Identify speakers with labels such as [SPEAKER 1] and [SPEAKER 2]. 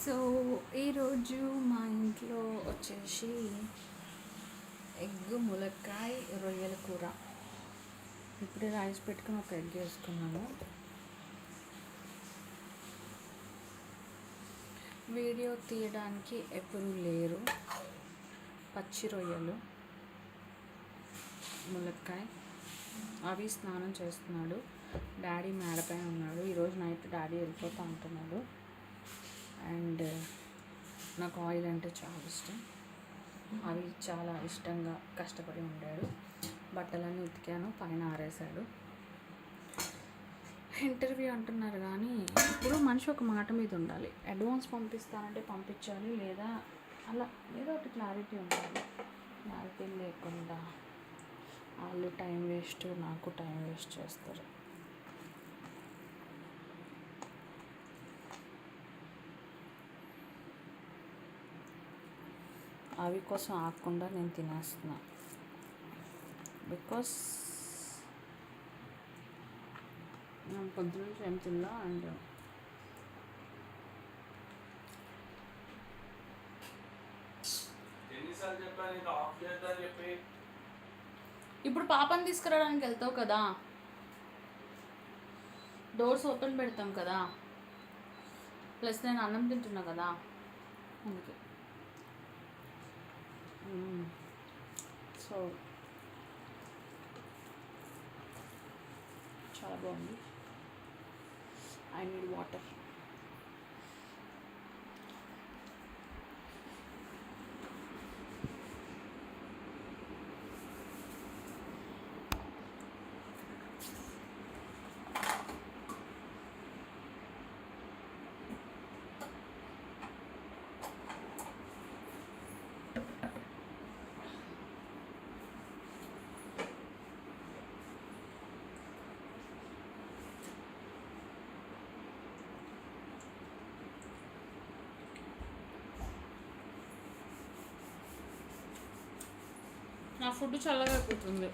[SPEAKER 1] So ఈరోజు మా ఇంట్లో వచ్చేసి ఎగ్ ములక్కాయ రొయ్యల కూర. ఇప్పుడే రైస్ పెట్టుకుని ఒక ఎగ్ వేసుకున్నాను. వీడియో తీయడానికి ఎవరూ లేరు. పచ్చి రొయ్యలు, ములక్కాయ అవి స్నానం చేస్తున్నాడు. డాడీ మేడపై ఉన్నాడు. ఈరోజు నైట్ డాడీ వెళ్ళిపోతూ ఉంటున్నాడు. అండ్ నాకు ఆయిల్ అంటే చాలా ఇష్టం. అవి చాలా ఇష్టంగా కష్టపడి ఉండాడు. బట్టలన్నీ ఉతికాను, పైన ఆరేసాడు. ఇంటర్వ్యూ అంటున్నారు కానీ ఇప్పుడు మనిషి ఒక మాట మీద ఉండాలి. అడ్వాన్స్ పంపిస్తానంటే పంపించాలి, లేదా అలా ఏదో ఒకటి క్లారిటీ ఉండాలి. క్లారిటీ లేకుండా వాళ్ళు టైం వేస్ట్, నాకు టైం వేస్ట్ చేస్తారు. అవి కోసం ఆగకుండా నేను తినేస్తున్నా. బికాస్ నేను పొద్దున్న నుంచి ఏం తిన్నా. అండ్ ఇప్పుడు పాపని తీసుకురావడానికి వెళ్తావు కదా, డోర్స్ ఓపెన్ పెడతాం కదా, ప్లస్ నేను అన్నం తింటున్నా కదా, అందుకే. సో చాలా బాగుంది. I need water. నా ఫుడ్ చల్లగా అయిపోతుంది.